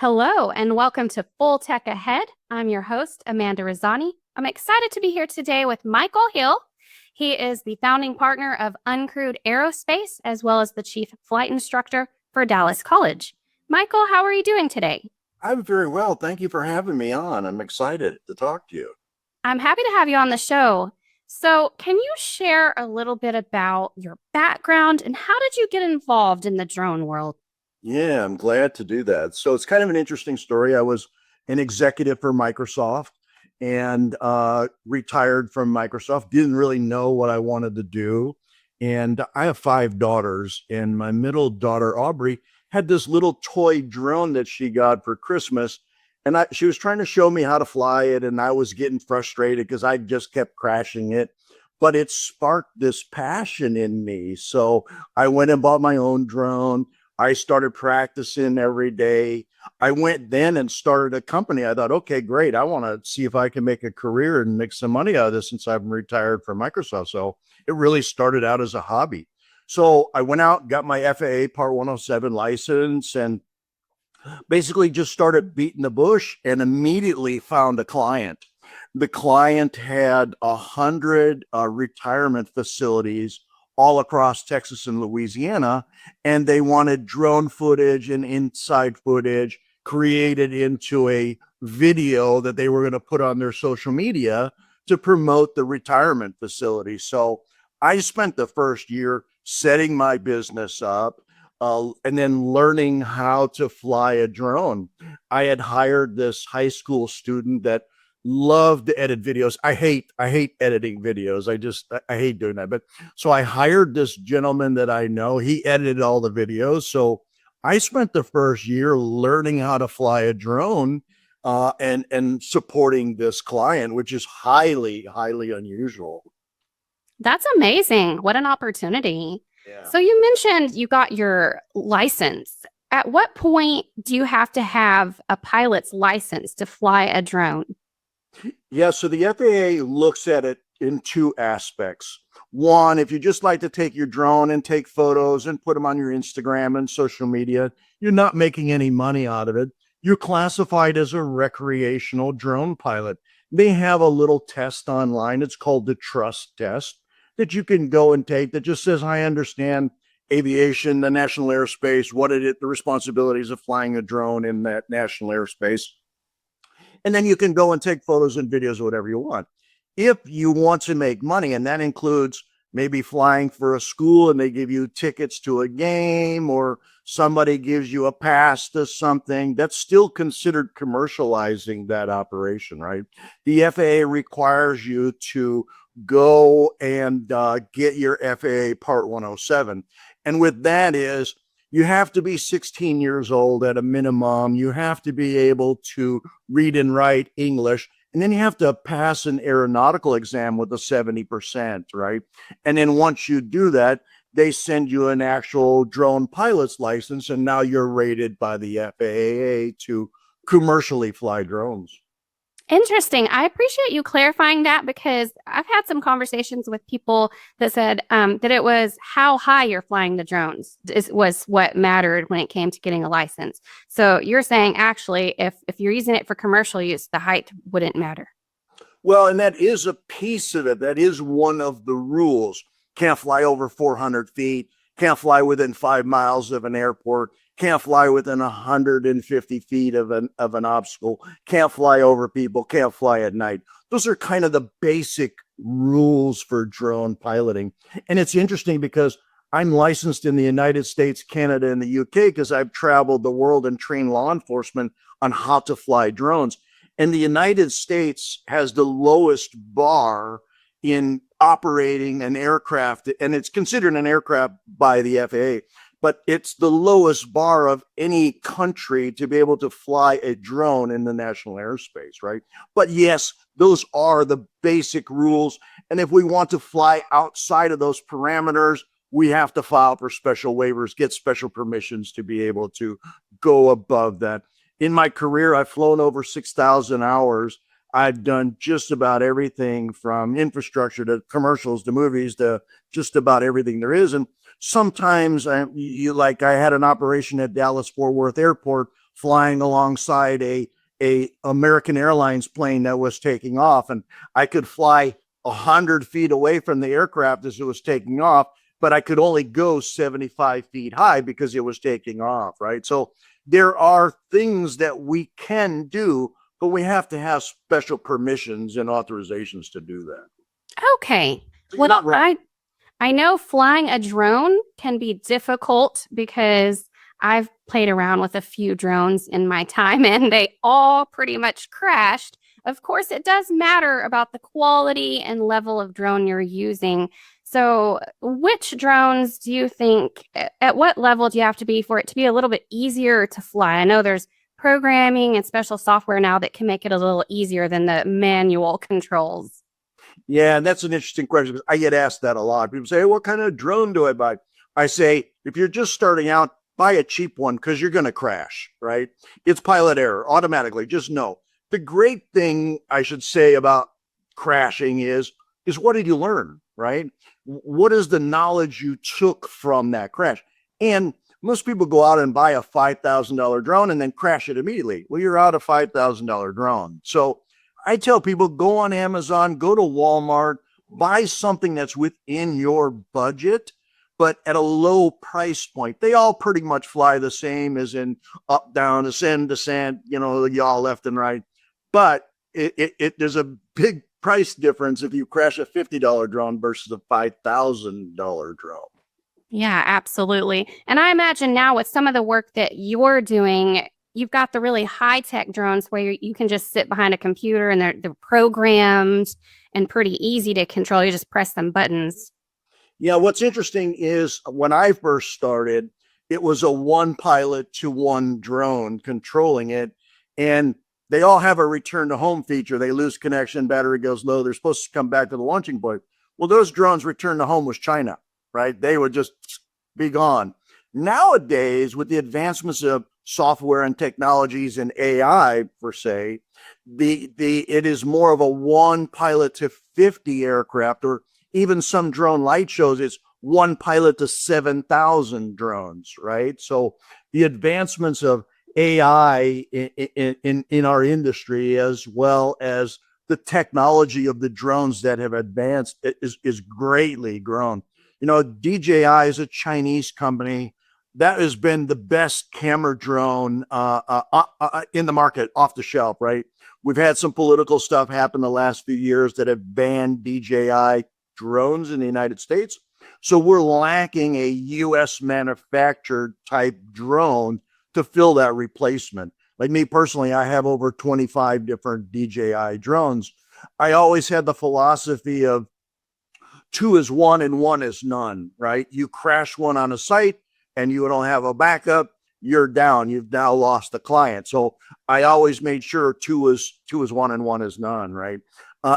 Hello, and welcome to Full Tech Ahead. I'm your host, Amanda Razani. I'm excited to be here today with Michael Hill. He is the founding partner of Uncrewed Aerospace, as well as the chief flight instructor for Dallas College. Michael, how are you doing today? I'm very well. Thank you for having me on. I'm excited to talk to you. I'm happy to have you on the show. So, can you share a little bit about your background and how did you get involved in the drone world? Yeah, I'm glad to do that. So it's kind of an interesting story. I was an executive for Microsoft and retired from Microsoft. Didn't really know what I wanted to do. And I have five daughters, and my middle daughter, Aubrey, had this little toy drone that she got for Christmas. And she was trying to show me how to fly it, and I was getting frustrated because I just kept crashing it. But it sparked this passion in me. So I went and bought my own drone. I started practicing every day. I went then and started a company. I thought, okay, great. I want to see if I can make a career and make some money out of this since I'm retired from Microsoft. So it really started out as a hobby. So I went out, got my FAA Part 107 license, and basically just started beating the bush and immediately found a client. The client had 100 retirement facilities all across Texas and Louisiana, and they wanted drone footage and inside footage created into a video that they were going to put on their social media to promote the retirement facility. So I spent the first year setting my business up, and then learning how to fly a drone. I had hired this high school student that loved to edit videos. I hate editing videos. I hate doing that. But so I hired this gentleman that I know. He edited all the videos. So I spent the first year learning how to fly a drone, and supporting this client, which is highly unusual. That's amazing. What an opportunity. Yeah. So you mentioned you got your license. At what point do you have to have a pilot's license to fly a drone? Yeah, so the FAA looks at it in two aspects. One, if you just like to take your drone and take photos and put them on your Instagram and social media, you're not making any money out of it. You're classified as a recreational drone pilot. They have a little test online. It's called the trust test that you can go and take that just says, I understand aviation, the national airspace, what it is, the responsibilities of flying a drone in that national airspace. And then you can go and take photos and videos or whatever you want. If you want to make money, and that includes maybe flying for a school and they give you tickets to a game, or somebody gives you a pass to something, that's still considered commercializing that operation, right? The FAA requires you to go and get your FAA Part 107. And with that is, you have to be 16 years old at a minimum. You have to be able to read and write English. And then you have to pass an aeronautical exam with a 70%, right? And then once you do that, they send you an actual drone pilot's license. And now you're rated by the FAA to commercially fly drones. Interesting. I appreciate you clarifying that because I've had some conversations with people that said that it was how high you're flying the drones was what mattered when it came to getting a license. So you're saying actually, if you're using it for commercial use, the height wouldn't matter. Well, and that is a piece of it. That is one of the rules. Can't fly over 400 feet, can't fly within 5 miles of an airport, can't fly within 150 feet of an obstacle, can't fly over people, can't fly at night. Those are kind of the basic rules for drone piloting. And it's interesting because I'm licensed in the United States, Canada, and the UK because I've traveled the world and trained law enforcement on how to fly drones. And the United States has the lowest bar in operating an aircraft, and it's considered an aircraft by the FAA, but it's the lowest bar of any country to be able to fly a drone in the national airspace, right? But yes, those are the basic rules. And if we want to fly outside of those parameters, we have to file for special waivers, get special permissions to be able to go above that. In my career, I've flown over 6,000 hours. I've done just about everything from infrastructure to commercials to movies to just about everything there is. And sometimes I had an operation at Dallas Fort Worth Airport flying alongside a American Airlines plane that was taking off, and I could fly 100 feet away from the aircraft as it was taking off, but I could only go 75 feet high because it was taking off, right? So there are things that we can do, but we have to have special permissions and authorizations to do that. Okay. So Well, not wrong. I know flying a drone can be difficult because I've played around with a few drones in my time and they all pretty much crashed. Of course, it does matter about the quality and level of drone you're using. So, which drones do you think, at what level do you have to be for it to be a little bit easier to fly? I know there's programming and special software now that can make it a little easier than the manual controls. Yeah, and that's an interesting question because I get asked that a lot. People say, hey, what kind of drone do I buy? I say, if you're just starting out, buy a cheap one because you're going to crash, right? It's pilot error automatically. Just know. The great thing I should say about crashing is what did you learn, right? What is the knowledge you took from that crash? And most people go out and buy a $5,000 drone and then crash it immediately. Well, you're out a $5,000 drone. So I tell people go on Amazon, go to Walmart, buy something that's within your budget, but at a low price point. They all pretty much fly the same as in up, down, ascend, descent, y'all left and right. But there's a big price difference if you crash a $50 drone versus a $5,000 drone. Yeah, absolutely. And I imagine now with some of the work that you're doing, you've got the really high tech drones where you can just sit behind a computer and they're programmed and pretty easy to control. You just press some buttons. Yeah, what's interesting is when I first started, it was a one pilot to one drone controlling it. And they all have a return to home feature. They lose connection, battery goes low. They're supposed to come back to the launching point. Well, those drones return to home was China, right? They would just be gone. Nowadays, with the advancements of software and technologies and AI per se, it is more of a one pilot to 50 aircraft, or even some drone light shows it's one pilot to 7,000 drones, right? So the advancements of AI in our industry, as well as the technology of the drones that have advanced, is greatly grown. DJI is a Chinese company that has been the best camera drone in the market, off the shelf, right? We've had some political stuff happen the last few years that have banned DJI drones in the United States. So we're lacking a US manufactured type drone to fill that replacement. Like me personally, I have over 25 different DJI drones. I always had the philosophy of two is one and one is none, right? You crash one on a site and you don't have a backup, you're down. You've now lost the client. So I always made sure two is one and one is none, right?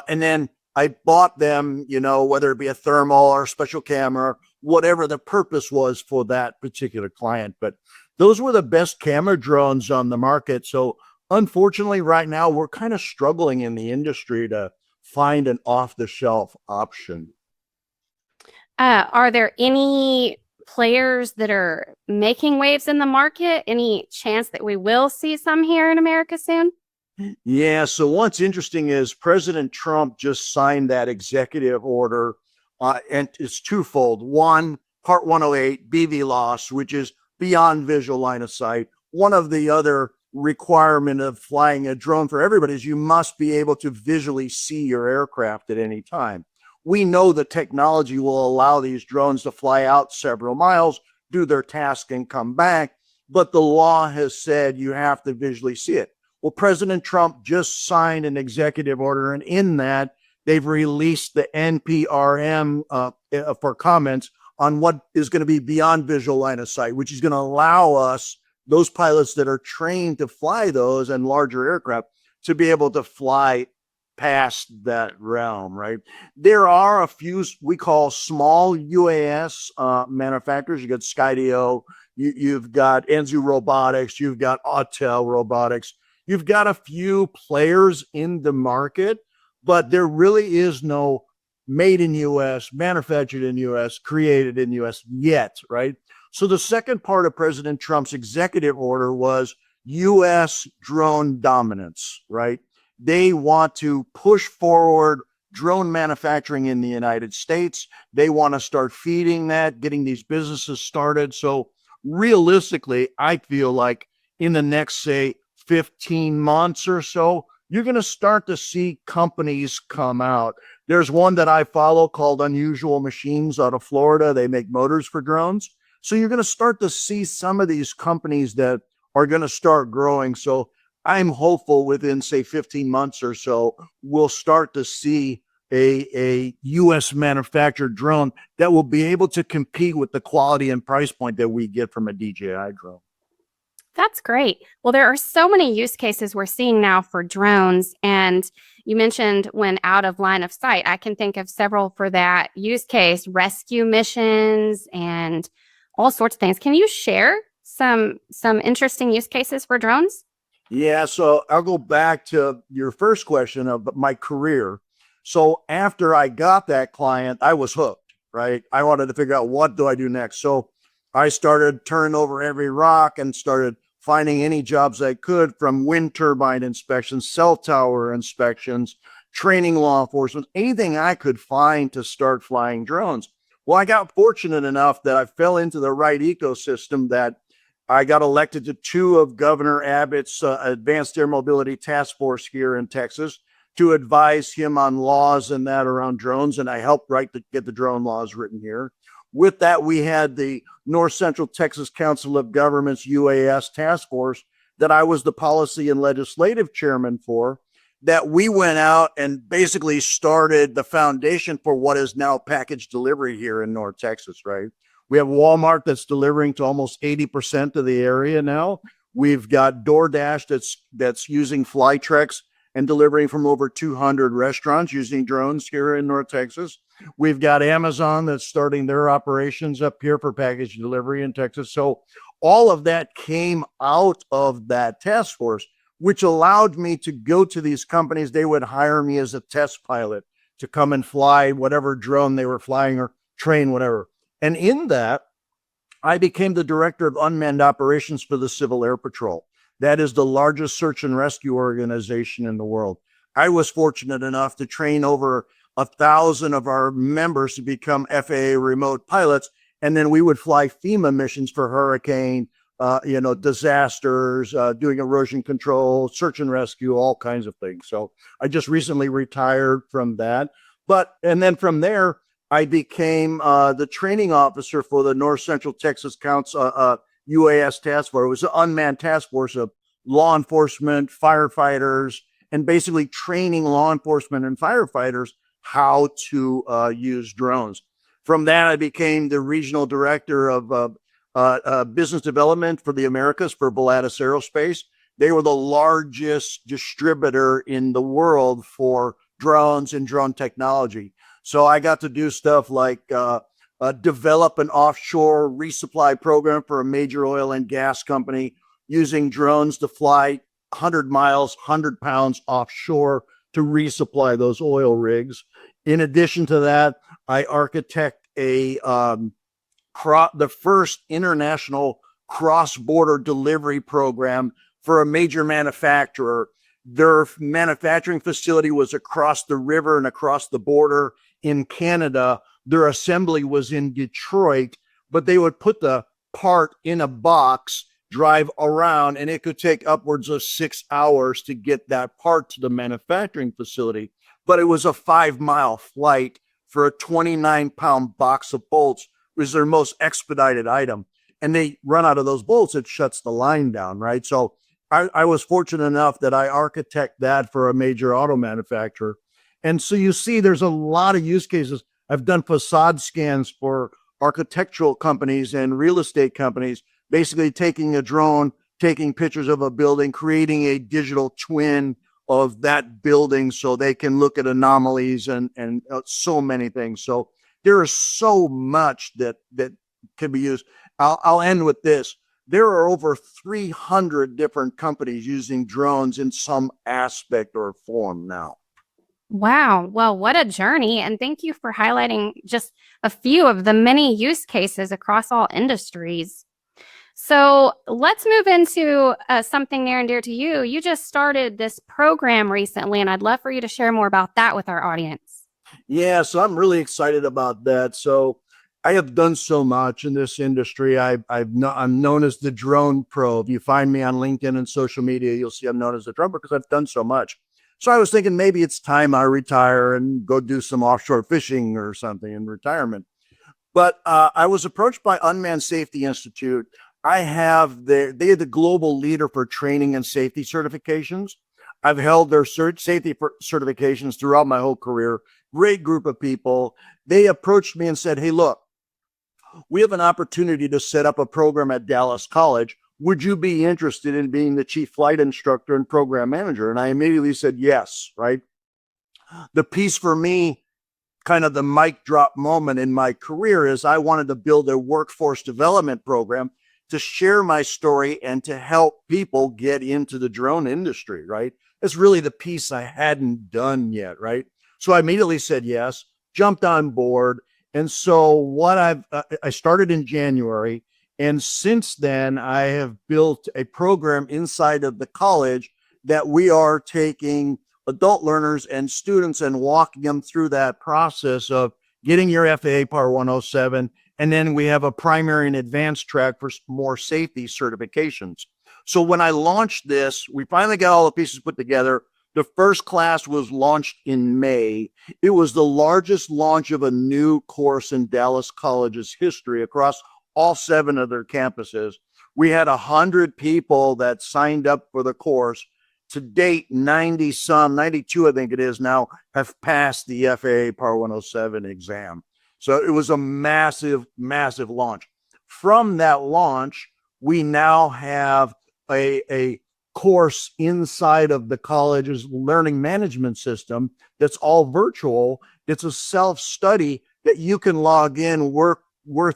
And then I bought them, whether it be a thermal or a special camera, whatever the purpose was for that particular client. But those were the best camera drones on the market. So unfortunately, right now, we're kind of struggling in the industry to find an off-the-shelf option. Are there any players that are making waves in the market? Any chance that we will see some here in America soon? Yeah. So what's interesting is President Trump just signed that executive order, and it's twofold. One, Part 108, BVLOS, which is beyond visual line of sight. One of the other requirement of flying a drone for everybody is you must be able to visually see your aircraft at any time. We know the technology will allow these drones to fly out several miles, do their task, and come back. But the law has said you have to visually see it. Well, President Trump just signed an executive order, and in that, they've released the NPRM for comments on what is going to be beyond visual line of sight, which is going to allow us, those pilots that are trained to fly those and larger aircraft, to be able to fly past that realm, right? There are a few we call small UAS manufacturers. You got Skydio, you've got Enzu Robotics, you've got Autel Robotics. You've got a few players in the market, but there really is no made in US, manufactured in US, created in US yet, right? So the second part of President Trump's executive order was US drone dominance, right? They want to push forward drone manufacturing in the United States. They want to start feeding that, getting these businesses started. So realistically, I feel like in the next, say, 15 months or so, you're going to start to see companies come out. There's one that I follow called Unusual Machines out of Florida. They make motors for drones. So you're going to start to see some of these companies that are going to start growing. So I'm hopeful within, say, 15 months or so, we'll start to see a U.S. manufactured drone that will be able to compete with the quality and price point that we get from a DJI drone. That's great. Well, there are so many use cases we're seeing now for drones. And you mentioned when out of line of sight. I can think of several for that use case, rescue missions and all sorts of things. Can you share some interesting use cases for drones? Yeah, so I'll go back to your first question of my career. So after I got that client, I was hooked, right? I wanted to figure out what do I do next. So I started turning over every rock and started finding any jobs I could, from wind turbine inspections, cell tower inspections, training law enforcement, anything I could find to start flying drones. Well, I got fortunate enough that I fell into the right ecosystem, that I got elected to two of Governor Abbott's Advanced Air Mobility Task Force here in Texas to advise him on laws and that around drones. And I helped get the drone laws written here. With that, we had the North Central Texas Council of Governments UAS task force that I was the policy and legislative chairman for, that we went out and basically started the foundation for what is now package delivery here in North Texas, right? We have Walmart that's delivering to almost 80% of the area now. We've got DoorDash that's using Flytrex and delivering from over 200 restaurants using drones here in North Texas. We've got Amazon that's starting their operations up here for package delivery in Texas. So all of that came out of that task force, which allowed me to go to these companies. They would hire me as a test pilot to come and fly whatever drone they were flying or train whatever. And in that, I became the director of unmanned operations for the Civil Air Patrol. That is the largest search and rescue organization in the world. I was fortunate enough to train over 1,000 of our members to become FAA remote pilots. And then we would fly FEMA missions for hurricane, disasters, doing erosion control, search and rescue, all kinds of things. So I just recently retired from that. And then from there, I became the training officer for the North Central Texas Council UAS task force. It was an unmanned task force of law enforcement, firefighters, and basically training law enforcement and firefighters how to use drones. From that, I became the regional director of business development for the Americas for Volatus Aerospace. They were the largest distributor in the world for drones and drone technology. So I got to do stuff like develop an offshore resupply program for a major oil and gas company using drones to fly 100 miles, 100 pounds offshore to resupply those oil rigs. In addition to that, I architect the first international cross-border delivery program for a major manufacturer. Their manufacturing facility was across the river and across the border in Canada. Their assembly was in Detroit, but they would put the part in a box, drive around, and it could take upwards of 6 hours to get that part to the manufacturing facility. But it was a 5-mile flight for a 29-pound box of bolts. It was their most expedited item. And they run out of those bolts, it shuts the line down, right? So I was fortunate enough that I architect that for a major auto manufacturer. And so you see, there's a lot of use cases. I've done facade scans for architectural companies and real estate companies, basically taking a drone, taking pictures of a building, creating a digital twin of that building so they can look at anomalies and so many things. So there is so much that can be used. I'll end with this. There are over 300 different companies using drones in some aspect or form now. Wow. Well, what a journey. And thank you for highlighting just a few of the many use cases across all industries. So let's move into something near and dear to you. You just started this program recently, and I'd love for you to share more about that with our audience. Yeah, so I'm really excited about that. So I have done so much in this industry. I'm known as the drone pro. If you find me on LinkedIn and social media, you'll see I'm known as the drone pro because I've done so much. So I was thinking maybe it's time I retire and go do some offshore fishing or something in retirement. But I was approached by Unmanned Safety Institute. They're the global leader for training and safety certifications. I've held their safety certifications throughout my whole career. Great group of people. They approached me and said, "Hey, look, we have an opportunity to set up a program at Dallas College. Would you be interested in being the chief flight instructor and program manager?" And I immediately said yes, right? The piece for me, kind of the mic drop moment in my career, is I wanted to build a workforce development program to share my story and to help people get into the drone industry, right? It's really the piece I hadn't done yet, right? So I immediately said yes, jumped on board. And so I started in January. And since then, I have built a program inside of the college that we are taking adult learners and students and walking them through that process of getting your FAA Part 107. And then we have a primary and advanced track for more safety certifications. So when I launched this, we finally got all the pieces put together. The first class was launched in May. It was the largest launch of a new course in Dallas College's history across all 7 of their campuses. We had 100 people that signed up for the course. To date, 92, I think it is now, have passed the FAA Part 107 exam. So it was a massive, massive launch. From that launch, we now have a course inside of the college's learning management system that's all virtual. It's a self-study that you can log in, work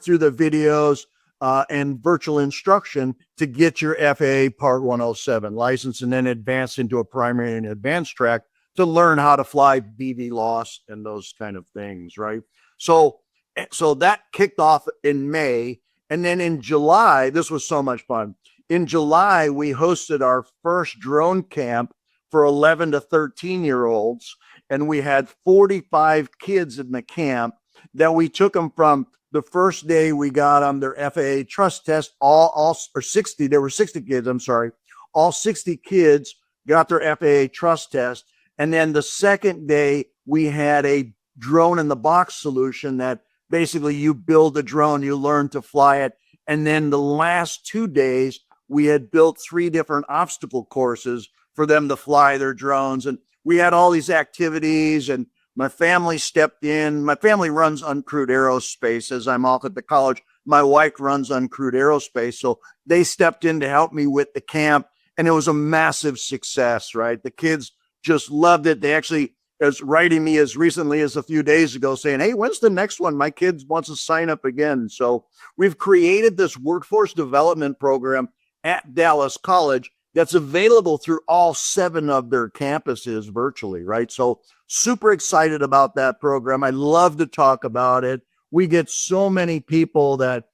through the videos, and virtual instruction to get your FAA Part 107 license, and then advance into a primary and advanced track to learn how to fly BVLOS and those kind of things, right? So that kicked off in May. And then in July, this was so much fun. In July, we hosted our first drone camp for 11 to 13-year-olds. And we had 45 kids in the camp that we took them from the first day we got them their FAA trust test, or 60, there were 60 kids, I'm sorry. All 60 kids got their FAA trust test. And then the second day, we had a drone in the box solution that basically you build a drone, you learn to fly it. And then the last 2 days, we had built 3 different obstacle courses for them to fly their drones. And we had all these activities, and my family stepped in. My family runs Uncrewed Aerospace as I'm off at the college. My wife runs Uncrewed Aerospace. So they stepped in to help me with the camp. And it was a massive success, right? The kids just loved it. They actually was writing me as recently as a few days ago saying, "Hey, when's the next one? My kids wants to sign up again." So we've created this workforce development program at Dallas College that's available through all 7 of their campuses virtually, right? So super excited about that program. I love to talk about it. We get so many people that,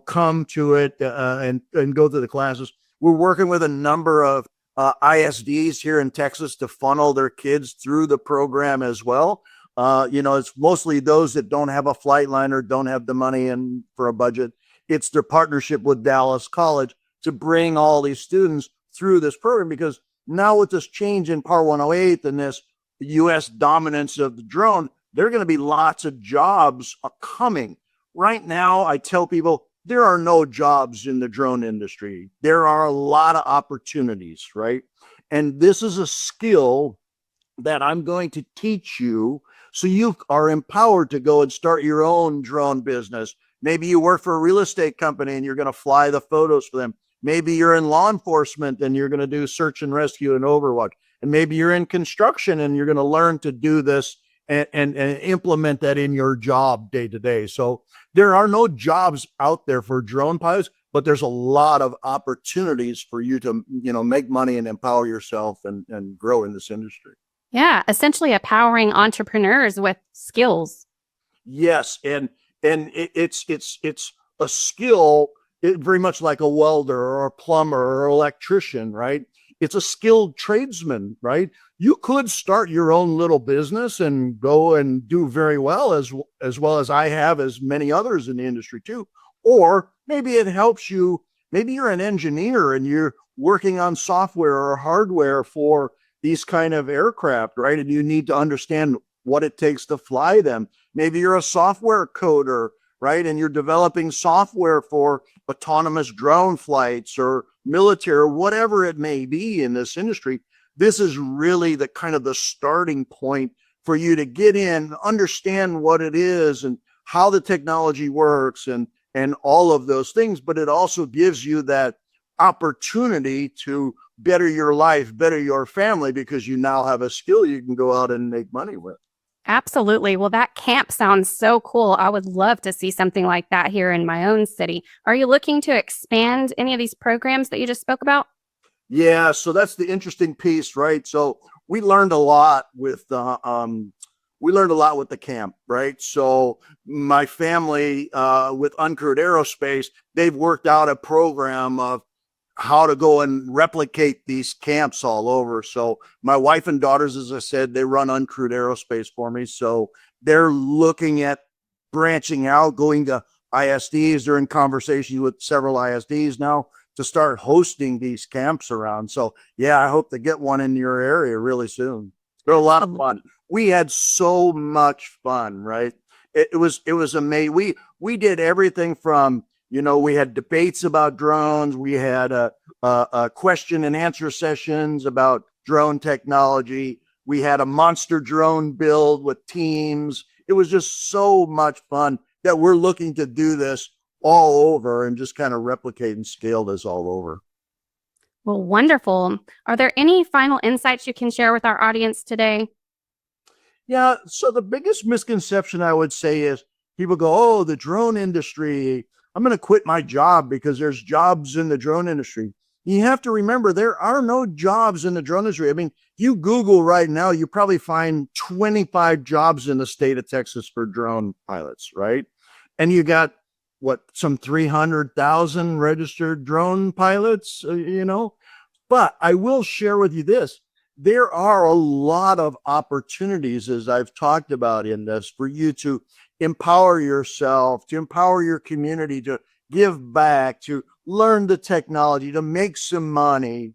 come to it and go through the classes. We're working with a number of ISDs here in Texas to funnel their kids through the program as well. It's mostly those that don't have a flight line or don't have the money in for a budget. It's their partnership with Dallas College to bring all these students through this program, because now with this change in Part 108 and this U.S. dominance of the drone, there are going to be lots of jobs coming. Right now, I tell people there are no jobs in the drone industry. There are a lot of opportunities, right? And this is a skill that I'm going to teach you so you are empowered to go and start your own drone business. Maybe you work for a real estate company and you're going to fly the photos for them. Maybe you're in law enforcement and you're going to do search and rescue and overwatch. And maybe you're in construction and you're going to learn to do this and implement that in your job day to day. So there are no jobs out there for drone pilots, but there's a lot of opportunities for you to, make money and empower yourself and grow in this industry. Yeah, essentially empowering entrepreneurs with skills. Yes, and it's a skill very much like a welder or a plumber or electrician, right? It's a skilled tradesman, right? You could start your own little business and go and do very well, as well as I have, as many others in the industry too. Or maybe it helps you. Maybe you're an engineer and you're working on software or hardware for these kind of aircraft, right? And you need to understand what it takes to fly them. Maybe you're a software coder, right? And you're developing software for autonomous drone flights or military or whatever it may be in this industry. This is really the kind of the starting point for you to get in, understand what it is and how the technology works and all of those things. But it also gives you that opportunity to better your life, better your family, because you now have a skill you can go out and make money with. Absolutely. Well, that camp sounds so cool. I would love to see something like that here in my own city. Are you looking to expand any of these programs that you just spoke about? Yeah, so that's the interesting piece, right? So we learned a lot with the camp, right? So my family with Uncrewed Aerospace, they've worked out a program of how to go and replicate these camps all over. So my wife and daughters, as I said, they run Uncrewed Aerospace for me. So they're looking at branching out, going to ISDs. They're in conversations with several ISDs now to start hosting these camps around. So yeah, I hope to get one in your area really soon. They're a lot of fun. We had so much fun, right? It was amazing. We did everything from, we had debates about drones. We had a question and answer sessions about drone technology. We had a monster drone build with teams. It was just so much fun that we're looking to do this all over and just kind of replicate and scale this all over. Well, wonderful. Are there any final insights you can share with our audience today? Yeah. So the biggest misconception I would say is people go, oh, the drone industry, I'm going to quit my job because there's jobs in the drone industry. You have to remember there are no jobs in the drone industry. I mean, you Google right now, you probably find 25 jobs in the state of Texas for drone pilots, right? And you got some 300,000 registered drone pilots. But I will share with you this. There are a lot of opportunities, as I've talked about in this, for you to empower yourself, to empower your community, to give back, to learn the technology, to make some money,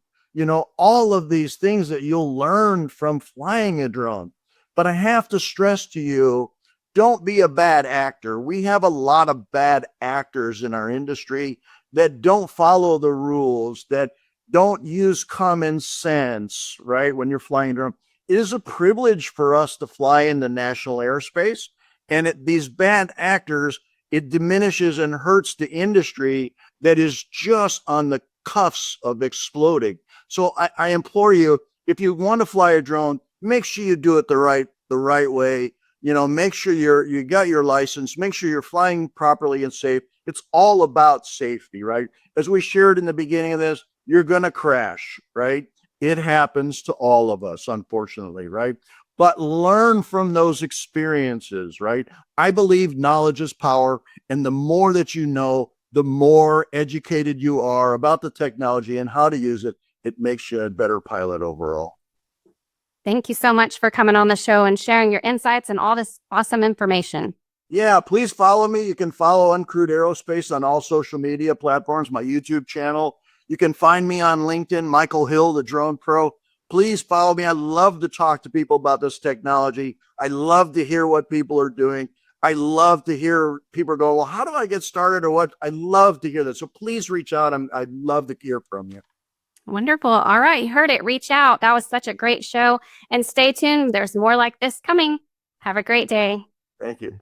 all of these things that you'll learn from flying a drone. But I have to stress to you, don't be a bad actor. We have a lot of bad actors in our industry that don't follow the rules, that don't use common sense, right? When you're flying a drone, it is a privilege for us to fly in the national airspace. And these bad actors, it diminishes and hurts the industry that is just on the cuffs of exploding. So I implore you, if you want to fly a drone, make sure you do it the right way. Make sure you got your license, make sure you're flying properly and safe. It's all about safety, right? As we shared in the beginning of this, you're going to crash, right? It happens to all of us, unfortunately, right? But learn from those experiences, right? I believe knowledge is power. And the more that you know, the more educated you are about the technology and how to use it, it makes you a better pilot overall. Thank you so much for coming on the show and sharing your insights and all this awesome information. Yeah, please follow me. You can follow Uncrewed Aerospace on all social media platforms, my YouTube channel. You can find me on LinkedIn, Michael Hill, the Drone Pro. Please follow me. I love to talk to people about this technology. I love to hear what people are doing. I love to hear people go, well, how do I get started or what? I love to hear that. So please reach out. I'd love to hear from you. Wonderful. All right. You heard it. Reach out. That was such a great show. And stay tuned. There's more like this coming. Have a great day. Thank you.